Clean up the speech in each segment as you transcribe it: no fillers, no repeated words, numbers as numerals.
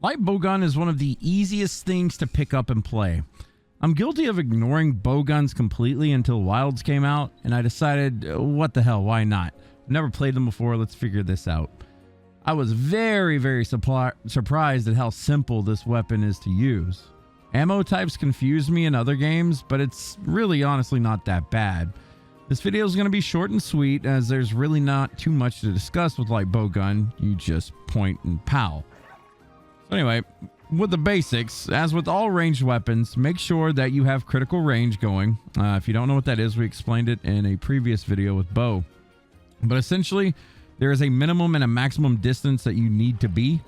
Light bowgun is one of the easiest things to pick up and play. I'm guilty of ignoring bowguns completely until Wilds came out, and I decided, what the hell, why not? I've never played them before, let's figure this out. I was very, very surprised at how simple this weapon is to use. Ammo types confuse me in other games, but it's really honestly not that bad. This video is going to be short and sweet, as there's really not too much to discuss with light bowgun. You just point and pow. So anyway, with the basics, as with all ranged weapons, make sure that you have critical range going. If you don't know what that is, we explained it in a previous video with bow. But essentially, there is a minimum and a maximum distance that you need to be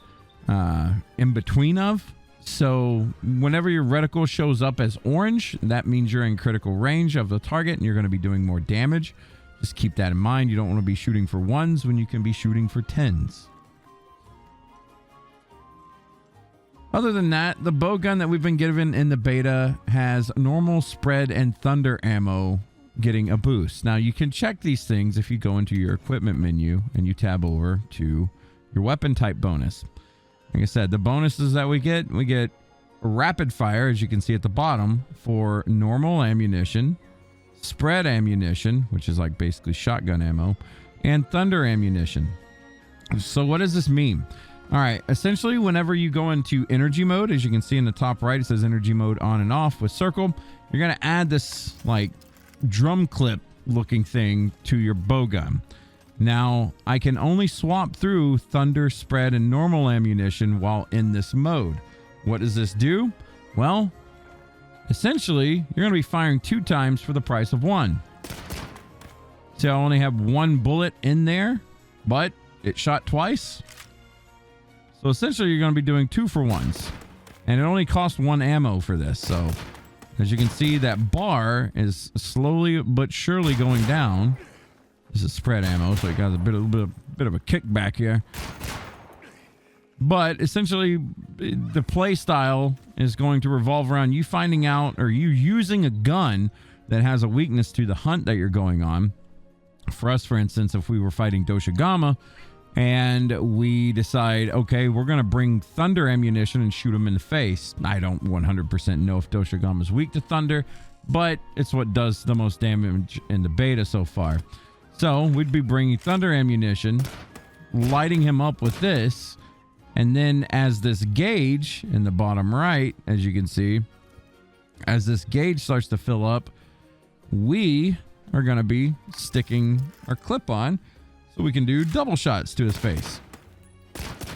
in between of. So whenever your reticle shows up as orange, that means you're in critical range of the target and you're going to be doing more damage. Just keep that in mind. You don't want to be shooting for ones when you can be shooting for tens. Other than that, the bowgun that we've been given in the beta has normal, spread, and thunder ammo getting a boost. Now, you can check these things if you go into your equipment menu and you tab over to your weapon type bonus. Like I said, the bonuses that we get rapid fire, as you can see at the bottom, for normal ammunition, spread ammunition, which is like basically shotgun ammo, and thunder ammunition. So what does this mean? All right, essentially, whenever you go into energy mode, as you can see in the top right, it says energy mode on and off with circle. You're going to add this like drum clip looking thing to your bowgun. Now, I can only swap through thunder, spread, and normal ammunition while in this mode. What does this do? Well, essentially, you're going to be firing 2 times for the price of 1. So I only have 1 bullet in there, but it shot twice. So essentially, you're going to be doing 2 for 1s. And it only costs 1 ammo for this. So as you can see, that bar is slowly but surely going down. This is spread ammo, so it got a bit of a kickback here. But essentially, the play style is going to revolve around you finding out, or you using a gun that has a weakness to the hunt that you're going on. For us, for instance, if we were fighting Doshigama, and we decide, okay, we're going to bring thunder ammunition and shoot him in the face. I don't 100% know if Doshigama is weak to thunder, but it's what does the most damage in the beta so far. So we'd be bringing thunder ammunition, lighting him up with this, and then as this gauge in the bottom right, as you can see, as this gauge starts to fill up, we are going to be sticking our clip on so we can do double shots to his face,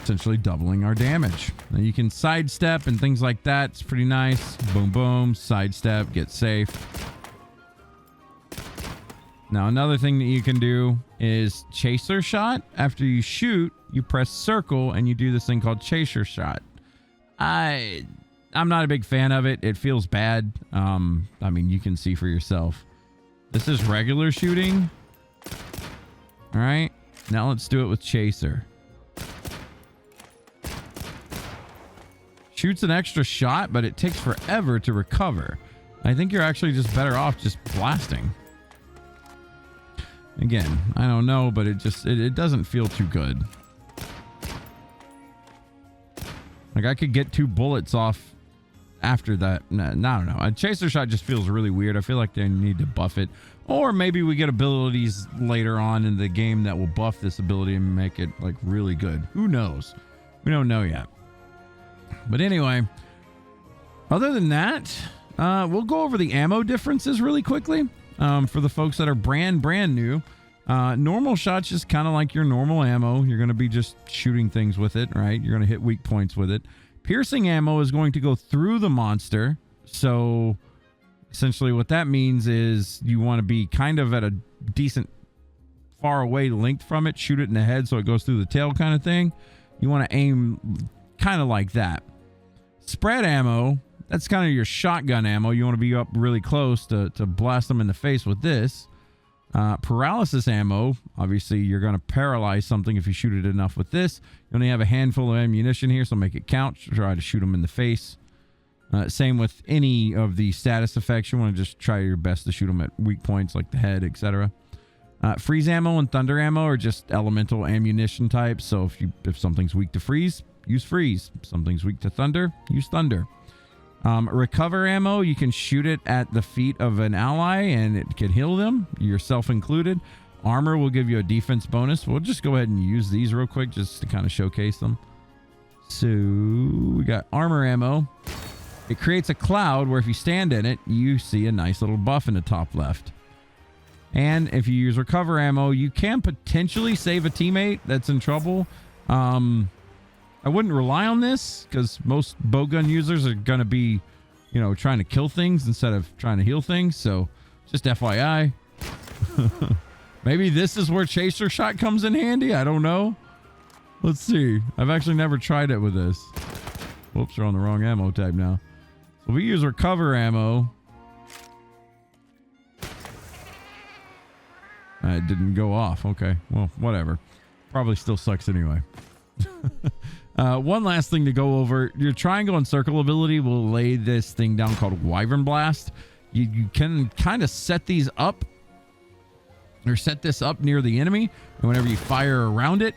essentially doubling our damage. Now you can sidestep and things like that. It's pretty nice. Boom, boom, sidestep, get safe. Now, another thing that you can do is chaser shot. After you shoot, you press circle and you do this thing called chaser shot. I'm not a big fan of it. It feels bad. I mean, you can see for yourself. This is regular shooting. All right. Now let's do it with chaser. Shoots an extra shot, but it takes forever to recover. I think you're actually just better off just blasting. Again, I don't know, but it doesn't feel too good. Like, I could get 2 bullets off after that. No, I don't know. A chaser shot just feels really weird. I feel like they need to buff it. Or maybe we get abilities later on in the game that will buff this ability and make it, like, really good. Who knows? We don't know yet. But anyway, other than that, we'll go over the ammo differences really quickly. For the folks that are brand new, normal shots just kind of like your normal ammo. You're going to be just shooting things with it, right? You're going to hit weak points with it. Piercing ammo is going to go through the monster. So essentially what that means is you want to be kind of at a decent far away length from it. Shoot it in the head so it goes through the tail kind of thing. You want to aim kind of like that. Spread ammo, that's kind of your shotgun ammo. You want to be up really close to blast them in the face with this. Paralysis ammo, obviously you're going to paralyze something if you shoot it enough with this. You only have a handful of ammunition here, so make it count. Try to shoot them in the face. Same with any of the status effects. You want to just try your best to shoot them at weak points like the head, etc. Freeze ammo and thunder ammo are just elemental ammunition types. So if something's weak to freeze, use freeze. If something's weak to thunder, use thunder. Recover ammo, you can shoot it at the feet of an ally and it can heal them, yourself included. Armor will give you a defense bonus. We'll just go ahead and use these real quick just to kind of showcase them. So we got armor ammo. It creates a cloud where if you stand in it, you see a nice little buff in the top left. And if you use recover ammo, you can potentially save a teammate that's in trouble. I wouldn't rely on this because most bowgun users are going to be, you know, trying to kill things instead of trying to heal things. So just FYI. Maybe this is where chaser shot comes in handy. I don't know. Let's see. I've actually never tried it with this. Whoops, we're on the wrong ammo type now. So we use recover ammo. It didn't go off. Okay, well, whatever. Probably still sucks anyway. One last thing to go over. Your triangle and circle ability will lay this thing down called Wyvernblast. You can kind of set these up or set this up near the enemy, and whenever you fire around it,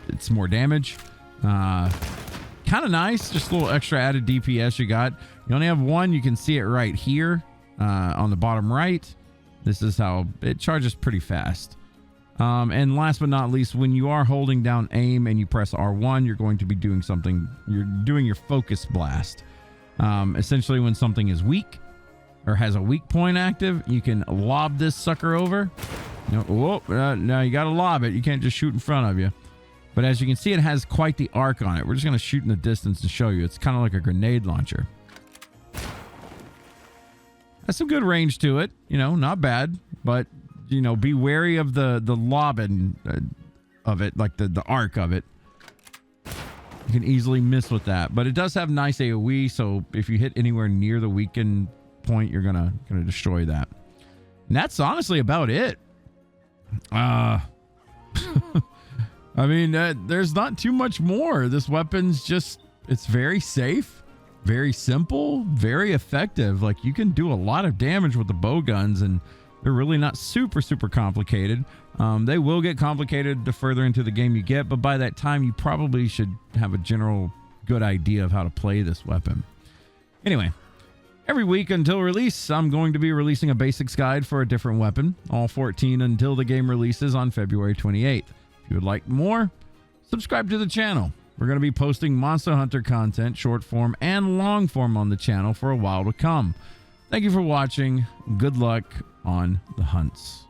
it's more damage. Kind of nice, just a little extra added DPS you got. You only have one. You can see it right here on the bottom right. This is how it charges pretty fast. And last but not least, when you are holding down aim and you press R1, you're going to be doing something. You're doing your focus blast. Essentially, when something is weak or has a weak point active, you can lob this sucker over. Now you got to lob it. You can't just shoot in front of you. But as you can see, it has quite the arc on it. We're just going to shoot in the distance to show you. It's kind of like a grenade launcher. Has some good range to it. You know, not bad. But, you know, be wary of the lobbing of it, like the arc of it. You can easily miss with that. But it does have nice AoE, so if you hit anywhere near the weakened point, you're gonna destroy that. And that's honestly about it. I mean, there's not too much more. This weapon's just, it's very safe, very simple, very effective. Like, you can do a lot of damage with the bow guns, and they're really not super complicated. They will get complicated the further into the game you get, but by that time, you probably should have a general good idea of how to play this weapon. Anyway, every week until release, I'm going to be releasing a basics guide for a different weapon, all 14 until the game releases on February 28th. If you would like more, subscribe to the channel. We're going to be posting Monster Hunter content, short form and long form on the channel for a while to come. Thank you for watching. Good luck on the hunts.